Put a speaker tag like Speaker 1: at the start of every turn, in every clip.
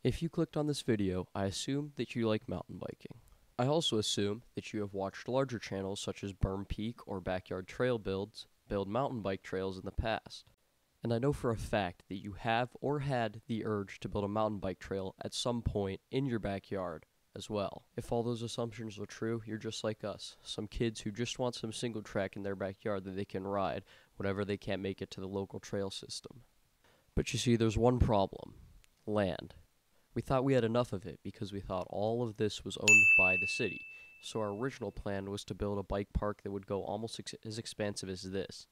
Speaker 1: If you clicked on this video, I assume that you like mountain biking. I also assume that you have watched larger channels such as Berm Peak or Backyard Trail Builds build mountain bike trails in the past. And I know for a fact that you have or had the urge to build a mountain bike trail at some point in your backyard as well. If all those assumptions are true, you're just like us, some kids who just want some single track in their backyard that they can ride whenever they can't make it to the local trail system. But you see, there's one problem: land. We thought we had enough of it because we thought all of this was owned by the city. So our original plan was to build a bike park that would go almost as expansive as this.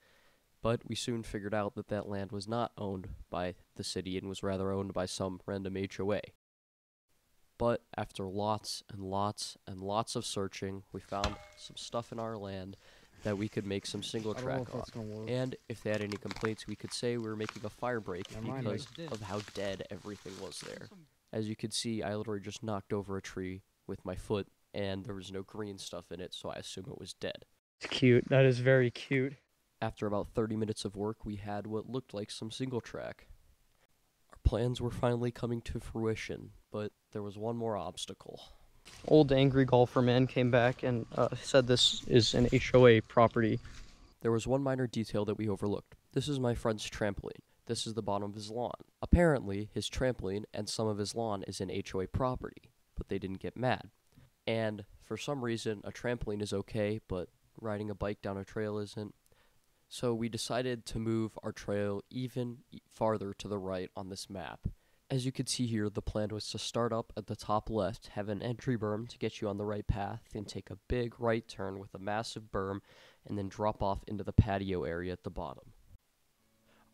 Speaker 1: But we soon figured out that that land was not owned by the city and was rather owned by some random HOA. But after lots and lots and lots of searching, we found some stuff in our land that we could make some single track on. And if they had any complaints, we could say we were making a fire break because of how dead everything was there. As you could see, I literally just knocked over a tree with my foot, and there was no green stuff in it, so I assume it was dead.
Speaker 2: It's cute. That is very cute.
Speaker 1: After about 30 minutes of work, we had what looked like some single track. Our plans were finally coming to fruition, but there was one more obstacle.
Speaker 2: Old angry golfer man came back and said this is an HOA property.
Speaker 1: There was one minor detail that we overlooked. This is my friend's trampoline. This is the bottom of his lawn. Apparently, his trampoline and some of his lawn is an HOA property, but they didn't get mad. And for some reason, a trampoline is okay, but riding a bike down a trail isn't. So we decided to move our trail even farther to the right on this map. As you can see here, the plan was to start up at the top left, have an entry berm to get you on the right path, then take a big right turn with a massive berm, and then drop off into the patio area at the bottom.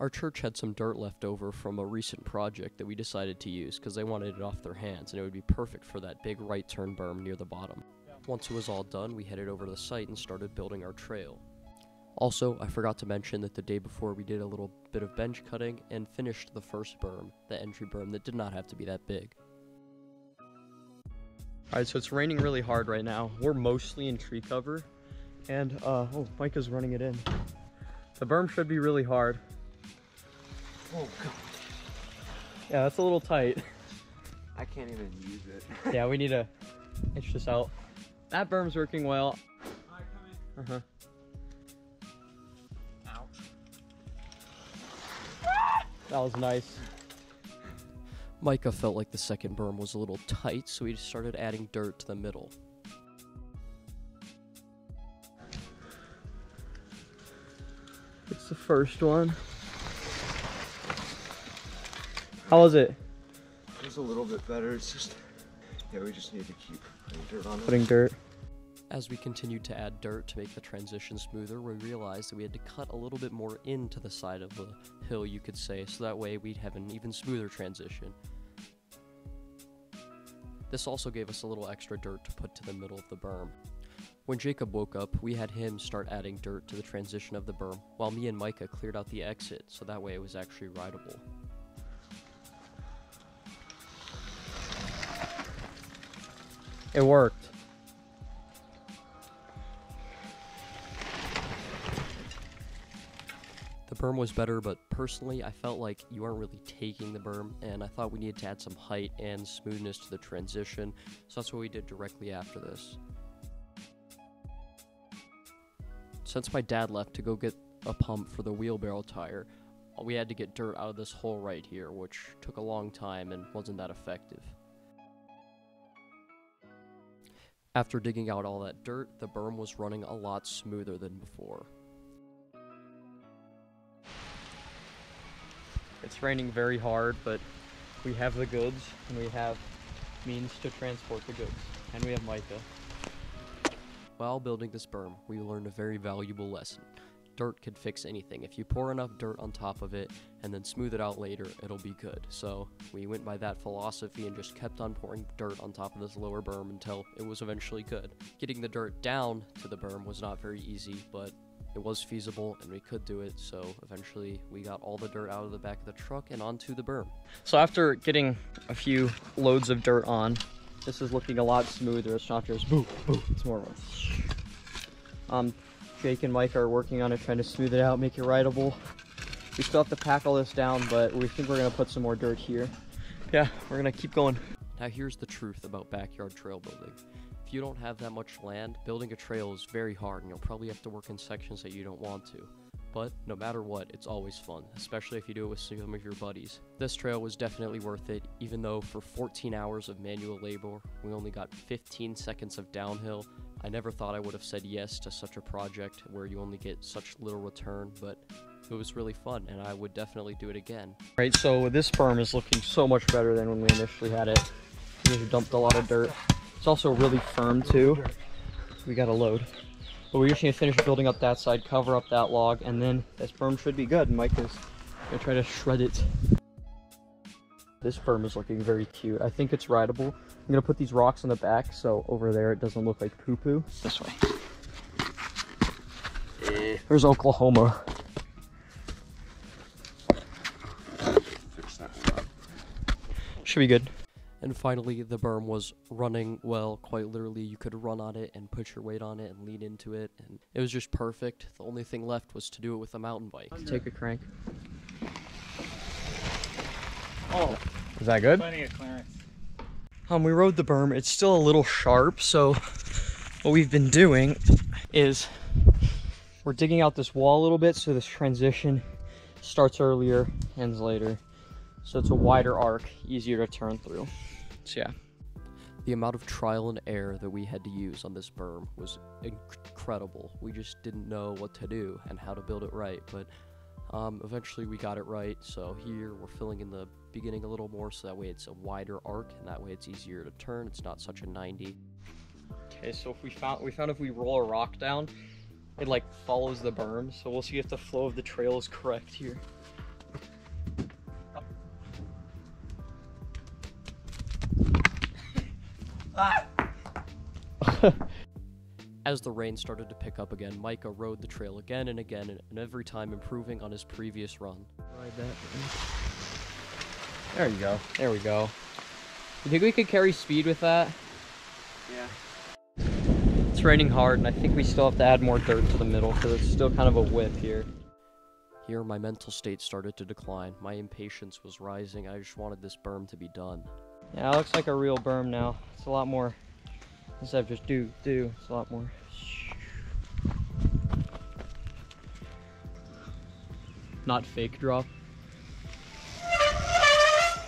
Speaker 1: Our church had some dirt left over from a recent project that we decided to use because they wanted it off their hands, and it would be perfect for that big right turn berm near the bottom. Once it was all done, we headed over to the site and started building our trail. Also, I forgot to mention that the day before we did a little bit of bench cutting and finished the first berm, the entry berm that did not have to be that big.
Speaker 2: Alright, so it's raining really hard right now. We're mostly in tree cover, and oh, Micah's running it in. The berm should be really hard.
Speaker 3: Oh god.
Speaker 2: Yeah, that's a little tight.
Speaker 3: I can't even use it.
Speaker 2: Yeah, we need to inch this out. That berm's working well.
Speaker 3: Alright, come in. Ouch.
Speaker 2: That was nice.
Speaker 1: Micah felt like the second berm was a little tight, so he started adding dirt to the middle.
Speaker 2: It's the first one. How was it?
Speaker 3: It's a little bit better. It's just, yeah, we just need to keep putting dirt on it.
Speaker 2: Putting dirt.
Speaker 1: As we continued to add dirt to make the transition smoother, we realized that we had to cut a little bit more into the side of the hill, you could say, so that way we'd have an even smoother transition. This also gave us a little extra dirt to put to the middle of the berm. When Jacob woke up, we had him start adding dirt to the transition of the berm, while me and Micah cleared out the exit, so that way it was actually rideable.
Speaker 2: It worked.
Speaker 1: The berm was better, but personally I felt like you aren't really taking the berm, and I thought we needed to add some height and smoothness to the transition, so that's what we did directly after this. Since my dad left to go get a pump for the wheelbarrow tire, we had to get dirt out of this hole right here, which took a long time and wasn't that effective. After digging out all that dirt, the berm was running a lot smoother than before.
Speaker 2: It's raining very hard, but we have the goods, and we have means to transport the goods, and we have Micah.
Speaker 1: While building this berm, we learned a very valuable lesson. Dirt can fix anything. If you pour enough dirt on top of it and then smooth it out later, it'll be good. So we went by that philosophy and just kept on pouring dirt on top of this lower berm until it was eventually good. Getting the dirt down to the berm was not very easy, but it was feasible and we could do it, so eventually we got all the dirt out of the back of the truck and onto the berm.
Speaker 2: So after getting a few loads of dirt on, this is looking a lot smoother. It's not just boo, boo, it's more of Jake and Mike are working on it, trying to smooth it out, make it rideable. We still have to pack all this down, but we think we're going to put some more dirt here. Yeah, we're gonna keep going.
Speaker 1: Now here's the truth about backyard trail building. If you don't have that much land, building a trail is very hard and you'll probably have to work in sections that you don't want to. But no matter what, it's always fun, especially if you do it with some of your buddies. This trail was definitely worth it, even though for 14 hours of manual labor, we only got 15 seconds of downhill. I never thought I would have said yes to such a project where you only get such little return, but it was really fun and I would definitely do it again.
Speaker 2: Right, so this berm is looking so much better than when we initially had it. We dumped a lot of dirt. It's also really firm too. We got a load. But we just need to finish building up that side, cover up that log, and then this berm should be good. Mike is gonna try to shred it. This berm is looking very cute. I think it's rideable. I'm gonna put these rocks on the back so over there it doesn't look like poo-poo. This way. There's Oklahoma. Should be good.
Speaker 1: And finally, the berm was running well. Quite literally, you could run on it and put your weight on it and lean into it, and it was just perfect. The only thing left was to do it with a mountain bike.
Speaker 2: Take a crank.
Speaker 4: Oh,
Speaker 2: Is that good?
Speaker 4: plenty of clearance.
Speaker 2: We rode the berm. It's still a little sharp, so what we've been doing is we're digging out this wall a little bit so this transition starts earlier, ends later. So it's a wider arc, easier to turn through. So yeah.
Speaker 1: The amount of trial and error that we had to use on this berm was incredible. We just didn't know what to do and how to build it right, but eventually we got it right. So here we're filling in the beginning a little more so that way it's a wider arc and that way it's easier to turn. It's not such a 90.
Speaker 2: Okay, so if we found if we roll a rock down, it like follows the berm. So we'll see if the flow of the trail is correct here.
Speaker 1: As the rain started to pick up again, Micah rode the trail again and again, and every time improving on his previous run.
Speaker 2: Ride that. There you go. There we go. You think we could carry speed with that?
Speaker 4: Yeah.
Speaker 2: It's raining hard, and I think we still have to add more dirt to the middle because it's still kind of a whip here.
Speaker 1: Here, my mental state started to decline. My impatience was rising. I just wanted this berm to be done.
Speaker 2: Yeah, it looks like a real berm now. It's a lot more, instead of just do, it's a lot more. Not fake drop.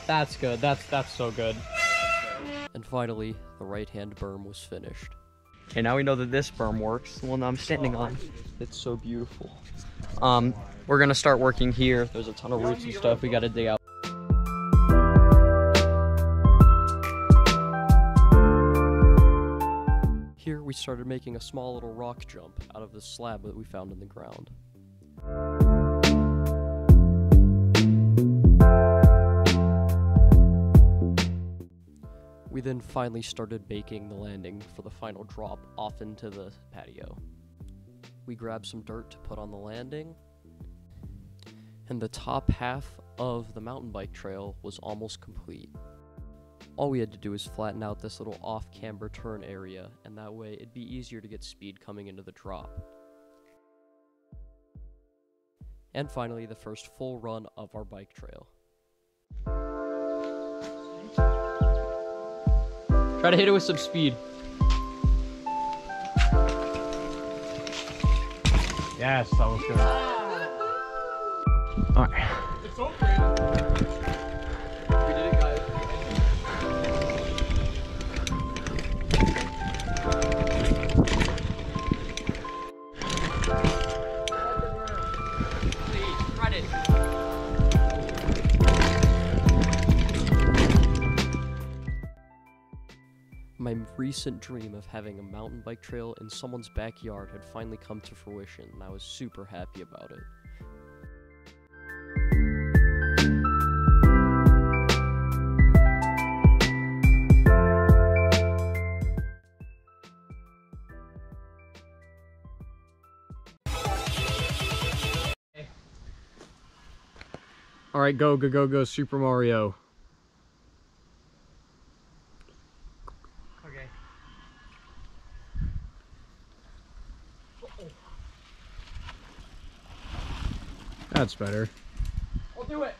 Speaker 2: That's good, that's so good.
Speaker 1: And finally, the right-hand berm was finished.
Speaker 2: Okay, now we know that this berm works, the one that I'm standing on. It's so beautiful. We're gonna start working here. There's a ton of roots and stuff we gotta dig out.
Speaker 1: Here, we started making a small little rock jump out of the slab that we found in the ground. We then finally started making the landing for the final drop off into the patio. We grabbed some dirt to put on the landing, and the top half of the mountain bike trail was almost complete. All we had to do is flatten out this little off-camber turn area, and that way it'd be easier to get speed coming into the drop. And finally, the first full run of our bike trail.
Speaker 2: Try to hit it with some speed.
Speaker 4: Yes, that was good.
Speaker 2: All right.
Speaker 4: It's over.
Speaker 2: We did it, guys.
Speaker 1: My recent dream of having a mountain bike trail in someone's backyard had finally come to fruition, and I was super happy about it.
Speaker 4: All right, go, go, go, go, Super Mario.
Speaker 2: Okay.
Speaker 4: That's better.
Speaker 2: I'll do it.